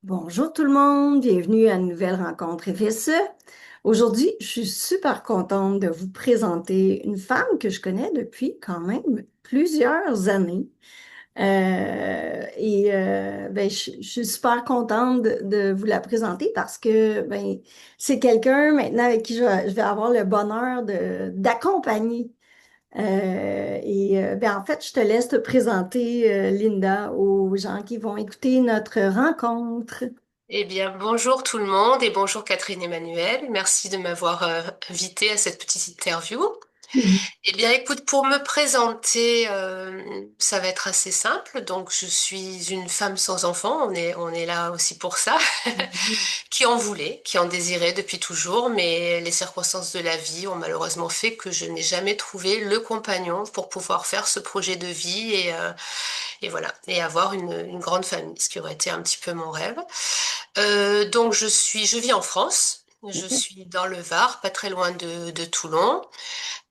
Bonjour tout le monde, bienvenue à une nouvelle rencontre FSE. Aujourd'hui, je suis super contente de vous présenter une femme que je connais depuis quand même plusieurs années. Je suis super contente de vous la présenter parce que c'est quelqu'un maintenant avec qui je vais avoir le bonheur d'accompagner. En fait, je te laisse te présenter, Linda, aux gens qui vont écouter notre rencontre. Eh bien, bonjour tout le monde et bonjour Catherine Emmanuel. Merci de m'avoir invitée à cette petite interview. Eh bien, écoute, pour me présenter, ça va être assez simple. Donc, je suis une femme sans enfant. On est là aussi pour ça, qui en voulait, qui en désirait depuis toujours, mais les circonstances de la vie ont malheureusement fait que je n'ai jamais trouvé le compagnon pour pouvoir faire ce projet de vie et voilà, et avoir une grande famille, ce qui aurait été un petit peu mon rêve. Donc je vis en France. Je suis dans le Var, pas très loin de Toulon.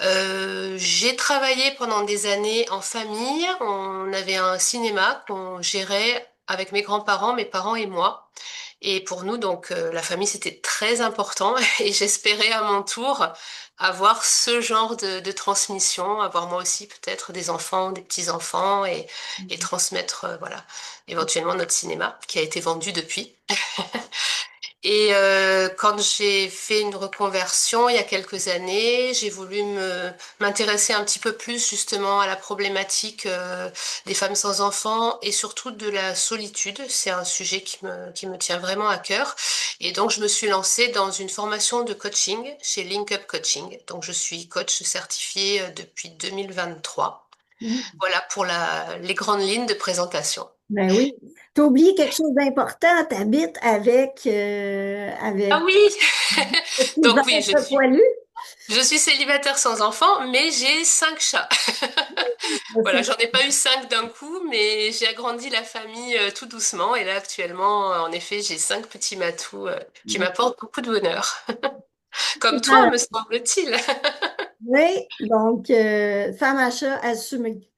J'ai travaillé pendant des années en famille. On avait un cinéma qu'on gérait avec mes grands-parents, mes parents et moi. Et pour nous, donc, la famille, c'était très important. Et j'espérais à mon tour avoir ce genre de transmission, avoir moi aussi peut-être des enfants, des petits-enfants et transmettre, voilà, éventuellement notre cinéma qui a été vendu depuis. Et quand j'ai fait une reconversion il y a quelques années, j'ai voulu m'intéresser un petit peu plus justement à la problématique des femmes sans enfants et surtout de la solitude. C'est un sujet qui me tient vraiment à cœur. Et donc je me suis lancée dans une formation de coaching chez Link Up Coaching. Donc je suis coach certifiée depuis 2023. Mhm. Voilà pour les grandes lignes de présentation. Ben oui. Tu as oublié quelque chose d'important. Tu habites Ah avec oui! tes Donc oui, enfants poilus. je suis célibataire sans enfant, mais j'ai 5 chats. Ben, Voilà, j'en ai pas eu 5 d'un coup, mais j'ai agrandi la famille tout doucement. Et là, actuellement, en effet, j'ai 5 petits matous qui m'apportent beaucoup de bonheur. Comme toi, me semble-t-il. Oui, donc femme à chat assumée.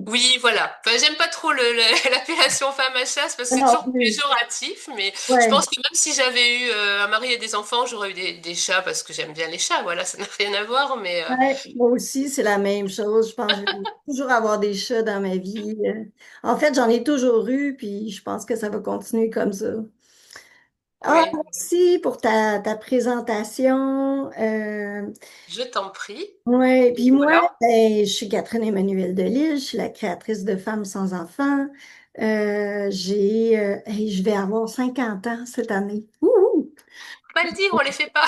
Oui, voilà. Enfin, j'aime pas trop l'appellation femme à chasse parce que c'est Non toujours plus. péjoratif, mais je Ouais. pense que même si j'avais eu un mari et des enfants, j'aurais eu des chats parce que j'aime bien les chats. Voilà, ça n'a rien à voir, mais Ouais, moi aussi, c'est la même chose. Je pense que je vais toujours avoir des chats dans ma vie. En fait, j'en ai toujours eu, puis je pense que ça va continuer comme ça. Ah, oui, merci pour ta présentation. je t'en prie. Ouais, Et puis moi, voilà. je suis Catherine Emmanuel Delisle, je suis la créatrice de Femmes sans enfants. Je vais avoir 50 ans cette année. Ouh! Faut pas le dire, on les fait pas.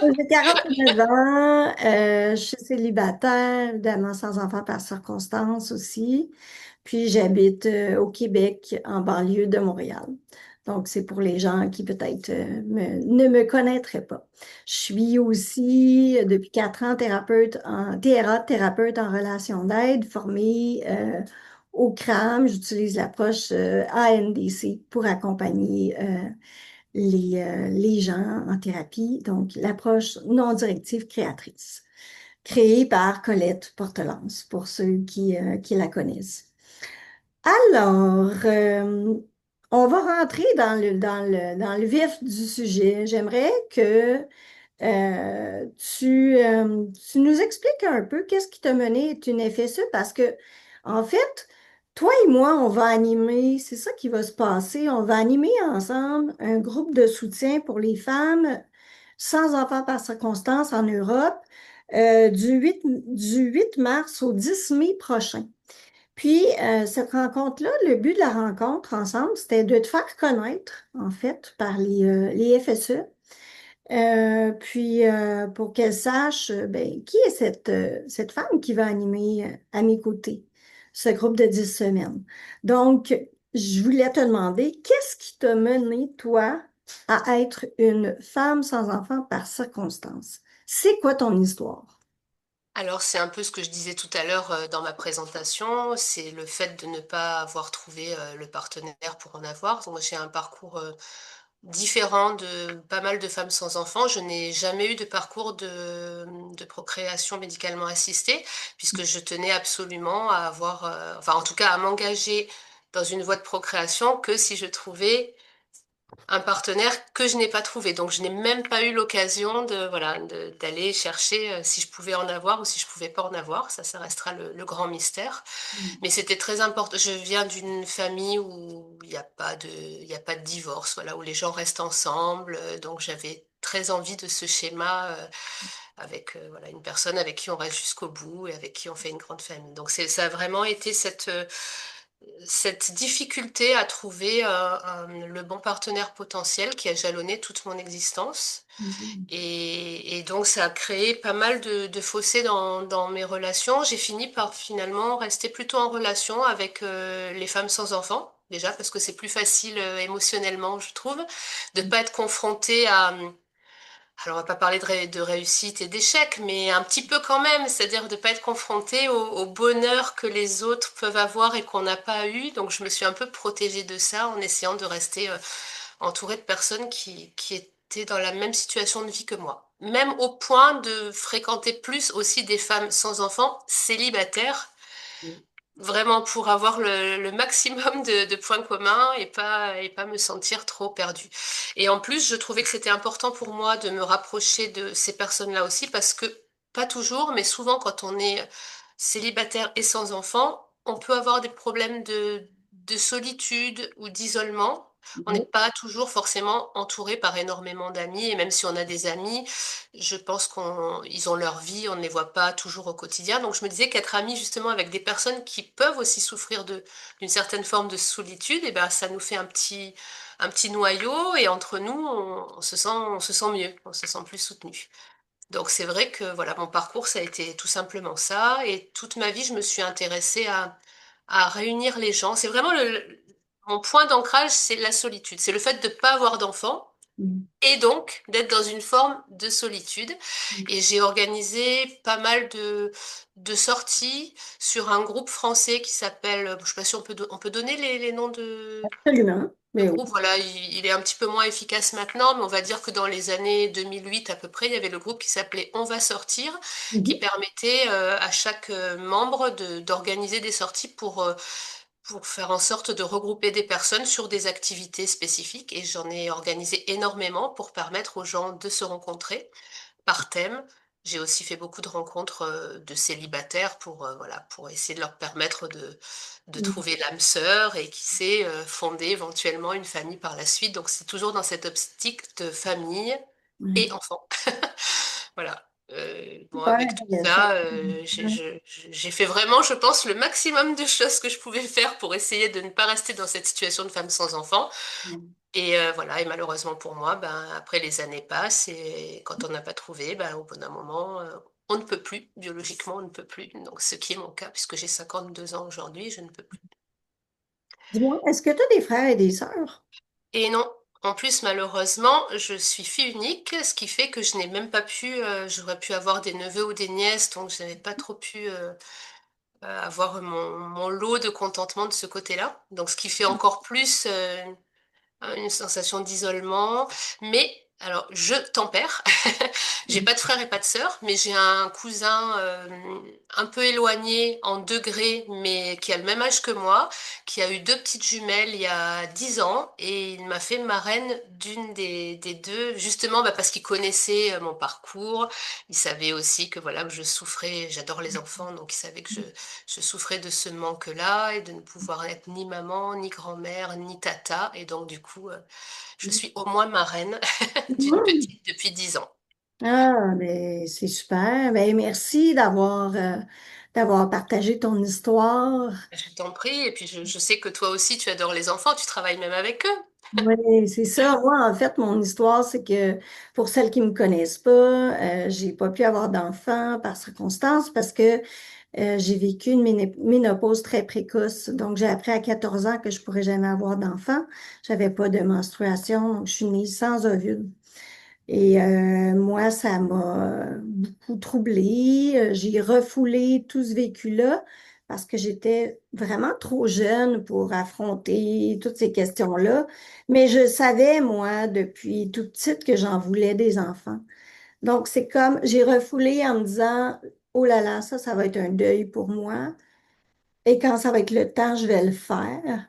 J'ai 49 ans, je suis célibataire, évidemment sans enfant par circonstance aussi. Puis j'habite au Québec, en banlieue de Montréal. Donc c'est pour les gens qui peut-être ne me connaîtraient pas. Je suis aussi depuis 4 ans thérapeute en relation d'aide, formée au CRAM. J'utilise l'approche ANDC pour accompagner les gens en thérapie, donc l'approche non directive créatrice, créée par Colette Portelance, pour ceux qui la connaissent. Alors, on va rentrer dans le vif du sujet. J'aimerais que tu nous expliques un peu qu'est-ce qui t'a mené à être une FSE parce que, en fait, toi et moi, on va animer, c'est ça qui va se passer, on va animer ensemble un groupe de soutien pour les femmes sans enfants par circonstance en Europe du 8 mars au 10 mai prochain. Puis, cette rencontre-là, le but de la rencontre ensemble, c'était de te faire connaître, en fait, par les FSE. Pour qu'elle sache qui est cette femme qui va animer à mes côtés ce groupe de 10 semaines. Donc, je voulais te demander, qu'est-ce qui t'a mené, toi, à être une femme sans enfant par circonstance? C'est quoi ton histoire? Alors, c'est un peu ce que je disais tout à l'heure dans ma présentation, c'est le fait de ne pas avoir trouvé le partenaire pour en avoir. Donc, moi, j'ai un parcours différent de pas mal de femmes sans enfants. Je n'ai jamais eu de parcours de procréation médicalement assistée, puisque je tenais absolument à avoir, enfin, en tout cas, à m'engager dans une voie de procréation que si je trouvais un partenaire que je n'ai pas trouvé. Donc, je n'ai même pas eu l'occasion de, voilà, d'aller chercher si je pouvais en avoir ou si je pouvais pas en avoir. Ça restera le grand mystère. Mm. Mais c'était très important. Je viens d'une famille où il y a pas de divorce, voilà, où les gens restent ensemble. Donc, j'avais très envie de ce schéma avec voilà, une personne avec qui on reste jusqu'au bout et avec qui on fait une grande famille. Donc, ça a vraiment été cette difficulté à trouver le bon partenaire potentiel qui a jalonné toute mon existence. Mm. Et donc, ça a créé pas mal de fossés dans mes relations. J'ai fini par finalement rester plutôt en relation avec les femmes sans enfants. Déjà, parce que c'est plus facile émotionnellement, je trouve, de pas être confrontée à, alors, on va pas parler de réussite et d'échec, mais un petit peu quand même, c'est-à-dire de pas être confronté au bonheur que les autres peuvent avoir et qu'on n'a pas eu. Donc, je me suis un peu protégée de ça en essayant de rester entourée de personnes qui étaient dans la même situation de vie que moi. Même au point de fréquenter plus aussi des femmes sans enfants, célibataires, vraiment pour avoir le maximum de points communs et pas me sentir trop perdue. Et en plus, je trouvais que c'était important pour moi de me rapprocher de ces personnes-là aussi parce que, pas toujours, mais souvent quand on est célibataire et sans enfant, on peut avoir des problèmes de solitude ou d'isolement. On n'est Oui. pas toujours forcément entouré par énormément d'amis et même si on a des amis, je pense ils ont leur vie, on ne les voit pas toujours au quotidien. Donc je me disais qu'être ami justement avec des personnes qui peuvent aussi souffrir d'une certaine forme de solitude, et ben ça nous fait un petit noyau et entre nous, on se sent mieux, on se sent plus soutenu. Donc c'est vrai que voilà, mon parcours, ça a été tout simplement ça. Et toute ma vie, je me suis intéressée à réunir les gens. C'est vraiment mon point d'ancrage, c'est la solitude. C'est le fait de ne pas avoir d'enfants Mm. et donc d'être dans une forme de solitude. Et j'ai organisé pas mal de sorties sur un groupe français qui s'appelle, je sais pas si on peut donner les noms Absolument. de Mais oui. groupe. Voilà, il est un petit peu moins efficace maintenant, mais on va dire que dans les années 2008 à peu près, il y avait le groupe qui s'appelait On va sortir, qui Mhm. permettait à chaque membre d'organiser des sorties pour faire en sorte de regrouper des personnes sur des activités spécifiques. Et j'en ai organisé énormément pour permettre aux gens de se rencontrer par thème. J'ai aussi fait beaucoup de rencontres de célibataires pour, voilà, pour essayer de leur permettre de Mm. trouver l'âme sœur et qui sait fonder éventuellement une famille par la suite. Donc c'est toujours dans cette optique de famille et Ouais. enfants. Voilà. Bon, Super avec tout intéressant. ça, Ouais. j'ai fait vraiment, je pense, le maximum de choses que je pouvais faire pour essayer de ne pas rester dans cette situation de femme sans enfant. Et voilà, et malheureusement pour moi, ben, après les années passent et quand on n'a pas trouvé, ben, au bout d'un moment, on ne peut plus, biologiquement, on ne peut plus. Donc, ce qui est mon cas, puisque j'ai 52 ans aujourd'hui, je ne peux plus. Dis-moi, est-ce que tu as des frères et des sœurs? Et non, en plus, malheureusement, je suis fille unique, ce qui fait que je n'ai même pas pu, j'aurais pu avoir des neveux ou des nièces, donc je n'avais pas trop pu avoir mon lot de contentement de ce côté-là. Donc, ce qui fait encore plus une sensation d'isolement. Mais, alors, je tempère. J'ai pas de frère et pas de sœur, mais j'ai un cousin un peu éloigné en degrés, mais qui a le même âge que moi, qui a eu deux petites jumelles il y a 10 ans, et il m'a fait marraine d'une des deux, justement bah, parce qu'il connaissait mon parcours. Il savait aussi que voilà que je souffrais, j'adore les enfants, donc il savait que je souffrais de ce manque-là et de ne pouvoir être ni maman, ni grand-mère, ni tata. Et donc, du coup, je suis au moins marraine d'une Mhm. petite depuis 10 ans. Ah, mais c'est super. Ben, merci d'avoir partagé ton histoire. Je t'en prie. Et puis, je sais que toi aussi, tu adores les enfants, tu travailles même avec eux. Oui, c'est ça. Moi, en fait, mon histoire, c'est que pour celles qui me connaissent pas, j'ai pas pu avoir d'enfants par circonstance parce que j'ai vécu une ménopause très précoce. Donc, j'ai appris à 14 ans que je pourrais jamais avoir d'enfants. J'avais pas de menstruation, donc je suis née sans ovule. Et moi, ça m'a beaucoup troublée. J'ai refoulé tout ce vécu-là parce que j'étais vraiment trop jeune pour affronter toutes ces questions-là. Mais je savais, moi, depuis toute petite, que j'en voulais des enfants. Donc, c'est comme, j'ai refoulé en me disant, oh là là, ça va être un deuil pour moi. Et quand ça va être le temps, je vais le faire.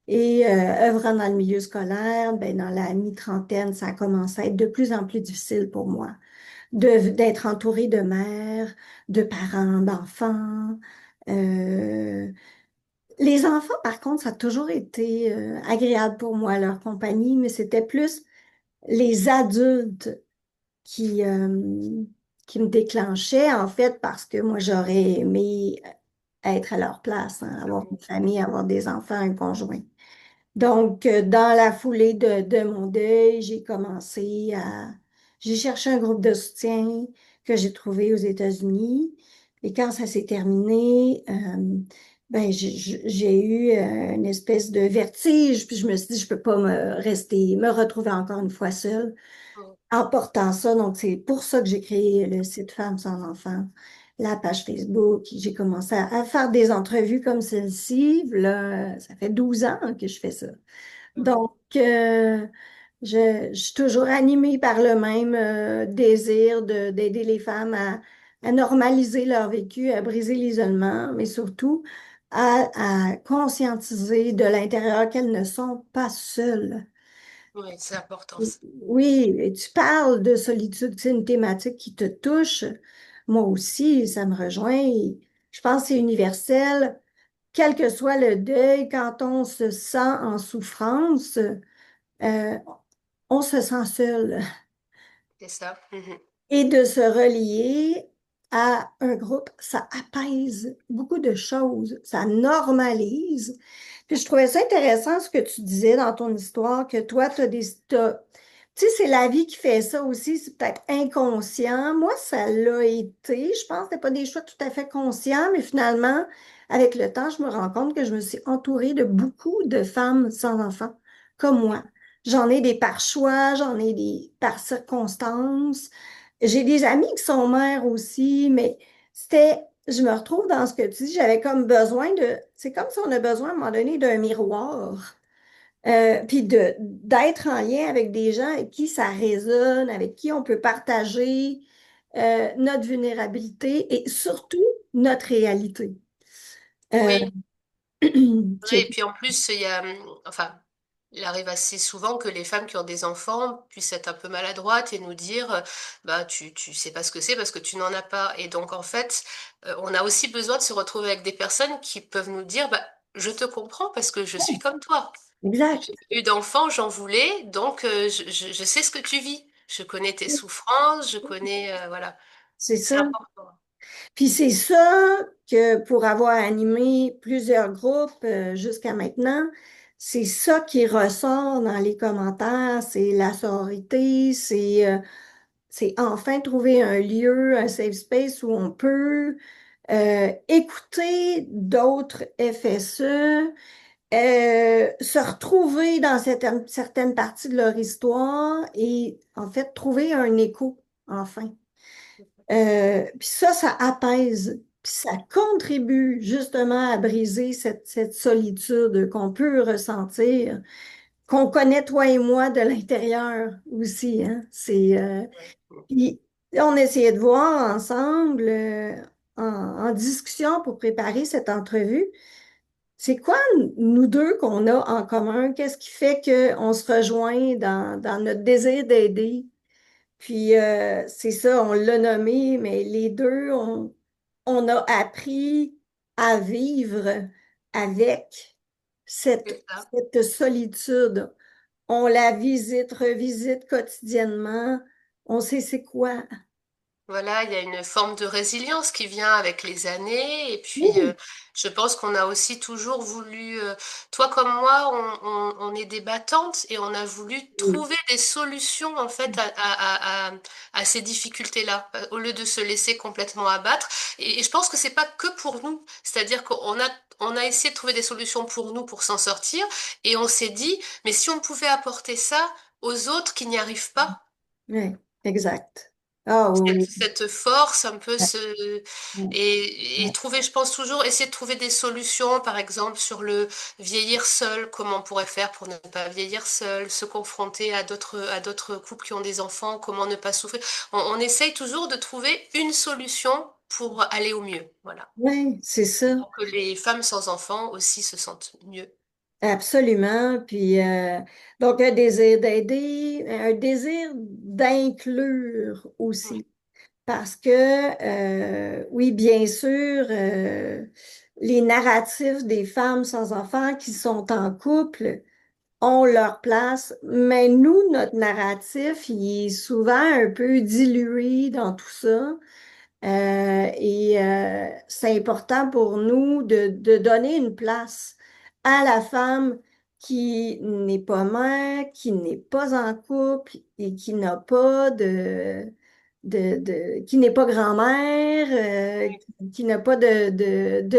Et œuvrant dans le milieu scolaire, ben, dans la mi-trentaine, ça a commencé à être de plus en plus difficile pour moi d'être entourée de mères, de parents, d'enfants. Euh, les enfants, par contre, ça a toujours été agréable pour moi, leur compagnie, mais c'était plus les adultes qui me déclenchaient, en fait, parce que moi, j'aurais aimé être à leur place, hein, avoir une famille, avoir des enfants, un conjoint. Donc, dans la foulée de mon deuil, j'ai cherché un groupe de soutien que j'ai trouvé aux États-Unis. Et quand ça s'est terminé, ben, j'ai eu une espèce de vertige, puis je me suis dit, je peux pas me retrouver encore une fois seule Mm. en portant ça. Donc, c'est pour ça que j'ai créé le site Femmes sans enfants, la page Facebook. J'ai commencé à faire des entrevues comme celle-ci. Là, ça fait 12 ans que je fais ça. Mm. Donc, je suis toujours animée par le même désir d'aider les femmes à normaliser leur vécu, à briser l'isolement, mais surtout à conscientiser de l'intérieur qu'elles ne sont pas seules. Oui, c'est important ça. Oui, et tu parles de solitude, c'est une thématique qui te touche. Moi aussi, ça me rejoint. Je pense que c'est universel. Quel que soit le deuil, quand on se sent en souffrance, euh, on se sent seul. C'est ça. Mhm. Et de se relier à un groupe, ça apaise beaucoup de choses, ça normalise. Puis je trouvais ça intéressant ce que tu disais dans ton histoire, que toi, tu sais, c'est la vie qui fait ça aussi, c'est peut-être inconscient. Moi, ça l'a été. Je pense que c'était pas des choix tout à fait conscients, mais finalement, avec le temps, je me rends compte que je me suis entourée de beaucoup de femmes sans enfants, comme moi. J'en ai des par choix, j'en ai des par circonstances. J'ai des amis qui sont mères aussi, mais je me retrouve dans ce que tu dis, j'avais comme besoin c'est comme si on a besoin à un moment donné d'un miroir, puis d'être en lien avec des gens avec qui ça résonne, avec qui on peut partager notre vulnérabilité et surtout notre réalité. Euh, Oui. Oui, qui et puis en plus, il y a, enfin, il arrive assez souvent que les femmes qui ont des enfants puissent être un peu maladroites et nous dire, bah, tu sais pas ce que c'est parce que tu n'en as pas. Et donc, en fait, on a aussi besoin de se retrouver avec des personnes qui peuvent nous dire, bah, je te comprends parce que je suis comme toi. exact, J'ai pas eu d'enfant, j'en voulais, donc je sais ce que tu vis. Je connais tes souffrances, je connais, voilà. c'est C'est ça. important. Puis c'est ça que pour avoir animé plusieurs groupes jusqu'à maintenant, c'est ça qui ressort dans les commentaires, c'est la sororité, c'est enfin trouver un lieu, un safe space où on peut écouter d'autres FSE, se retrouver dans certaines parties de leur histoire et en fait trouver un écho, enfin. Puis ça apaise, puis ça contribue justement à briser cette solitude qu'on peut ressentir, qu'on connaît toi et moi de l'intérieur aussi, hein. Ouais. Puis on essayait de voir ensemble, en discussion pour préparer cette entrevue, c'est quoi nous deux qu'on a en commun? Qu'est-ce qui fait qu'on se rejoint dans notre désir d'aider? Puis c'est ça, on l'a nommé, mais les deux, on a appris à vivre avec C'est ça. cette solitude. On la visite, revisite quotidiennement. On sait c'est quoi. Voilà, il y a une forme de résilience qui vient avec les années. Et puis, Oui, je pense qu'on a aussi toujours voulu, toi comme moi, on est des battantes et on a voulu oui, trouver des solutions en fait à ces difficultés-là, au lieu de se laisser complètement abattre. Et je pense que c'est pas que pour nous, c'est-à-dire on a essayé de trouver des solutions pour nous pour s'en sortir, et on s'est dit, mais si on pouvait apporter ça aux autres qui n'y arrivent pas. oui, exact. Ah oui, Cette force un peu oui, oui, et trouver, je pense toujours, essayer de trouver des solutions, par exemple sur le vieillir seul, comment on pourrait faire pour ne pas vieillir seul, se confronter à d'autres couples qui ont des enfants, comment ne pas souffrir. On essaye toujours de trouver une solution pour aller au mieux, voilà. oui, c'est ça. Pour que les femmes sans enfants aussi se sentent mieux. Absolument. Puis, donc, un désir d'aider, un désir d'inclure Oui, aussi. Parce que, oui, bien sûr, les narratifs des femmes sans enfants qui sont en couple ont leur place, mais nous, notre narratif, il est souvent un peu dilué dans tout ça. C'est important pour nous de donner une place à la femme qui n'est pas mère, qui n'est pas en couple et qui n'a pas qui n'est pas grand-mère, oui, qui n'a pas de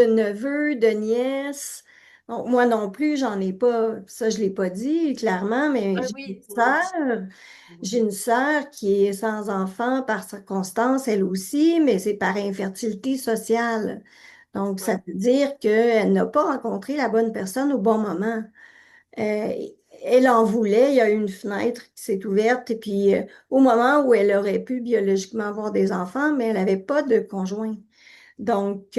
neveu, de nièce. Donc, moi non plus, j'en ai pas. Ça, je l'ai pas dit clairement, mais ah j'ai une oui, non. sœur. Mhm. J'ai une sœur qui est sans enfant par circonstance, elle aussi, mais c'est par infertilité sociale. Donc, ça Ouais. veut dire qu'elle n'a pas rencontré la bonne personne au bon moment. Euh, Elle en voulait, il y a eu une fenêtre qui s'est ouverte, et puis au moment où elle aurait pu biologiquement avoir des enfants, mais elle n'avait pas de conjoint. Donc,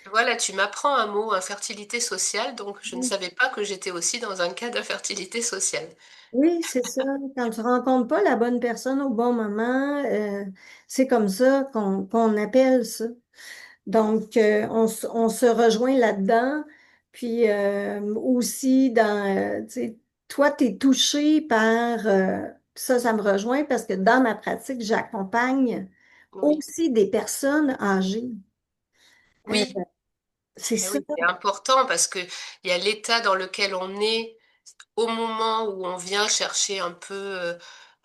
Voilà, tu m'apprends un mot, infertilité sociale, donc je ne savais pas que j'étais aussi dans un cas d'infertilité sociale. oui, c'est ça. Quand tu rencontres pas la bonne personne au bon moment, c'est comme ça qu'on appelle ça. Donc, on se rejoint là-dedans. Puis aussi, tu sais, toi, tu es touché par ça, ça me rejoint parce que dans ma pratique, j'accompagne Oui, aussi des personnes âgées. Euh, oui, c'est eh ça, oui, c'est important parce que il y a l'état dans lequel on est au moment où on vient chercher un peu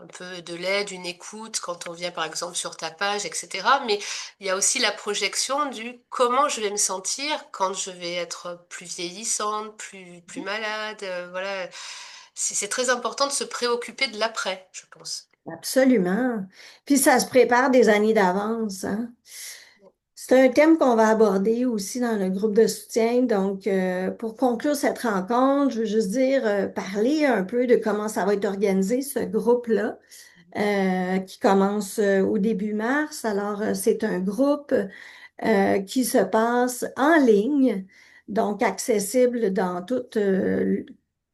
de l'aide, une écoute, quand on vient par exemple sur ta page, etc. Mais il y a aussi la projection du comment je vais me sentir quand je vais être plus vieillissante, plus malade. Voilà, c'est très important de se préoccuper de l'après, je pense. absolument. Puis ça se prépare des années d'avance, hein. C'est un thème qu'on va aborder aussi dans le groupe de soutien. Donc, pour conclure cette rencontre, je veux juste dire, parler un peu de comment ça va être organisé, ce groupe-là, qui commence au début mars. Alors, c'est un groupe qui se passe en ligne, donc accessible dans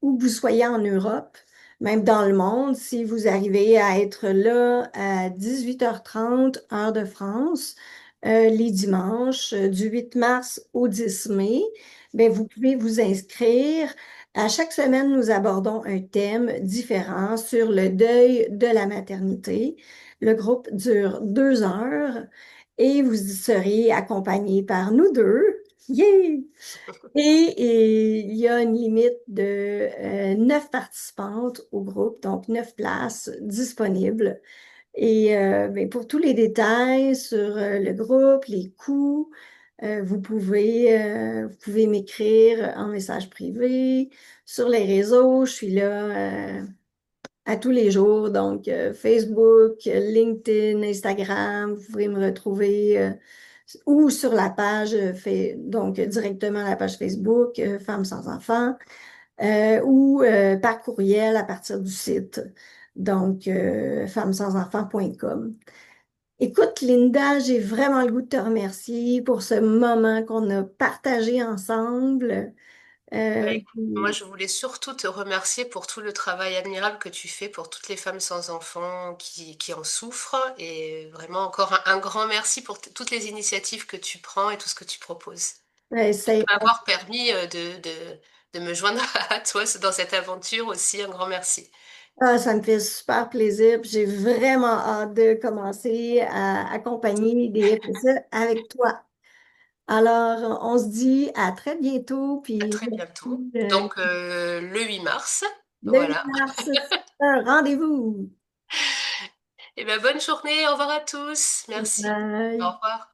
où vous soyez en Europe, même dans le monde. Si vous arrivez à être là à 18h30 heure de France, les dimanches du 8 mars au 10 mai, ben, vous pouvez vous inscrire. À chaque semaine, nous abordons un thème différent sur le deuil de la maternité. Le groupe dure 2 heures et vous serez accompagné par nous deux. Yay! Et il y a une limite de 9 participantes au groupe, donc 9 places disponibles. Et ben, pour tous les détails sur le groupe, les coûts, vous pouvez m'écrire en message privé sur les réseaux. Je suis là à tous les jours, donc Facebook, LinkedIn, Instagram. Vous pouvez me retrouver ou sur la page, donc directement la page Facebook, Femmes sans enfants, ou par courriel à partir du site, donc femmesansenfants.com. Écoute, Linda, j'ai vraiment le goût de te remercier pour ce moment qu'on a partagé ensemble. Bah, Euh, écoute, moi, je voulais surtout te remercier pour tout le travail admirable que tu fais pour toutes les femmes sans enfants qui en souffrent. Et vraiment, encore un grand merci pour toutes les initiatives que tu prends et tout ce que tu proposes. c'est M'avoir permis de me joindre à toi dans cette aventure aussi. Un grand merci. Ça me fait super plaisir. Puis j'ai vraiment hâte de commencer à accompagner des FSE avec toi. Alors, on se dit à très bientôt. À Puis très bientôt. euh, Donc, le 8 mars. le 8 Voilà. mars, c'est un rendez-vous. Et ben, bonne journée. Au revoir à tous. Merci. Au Bye. revoir.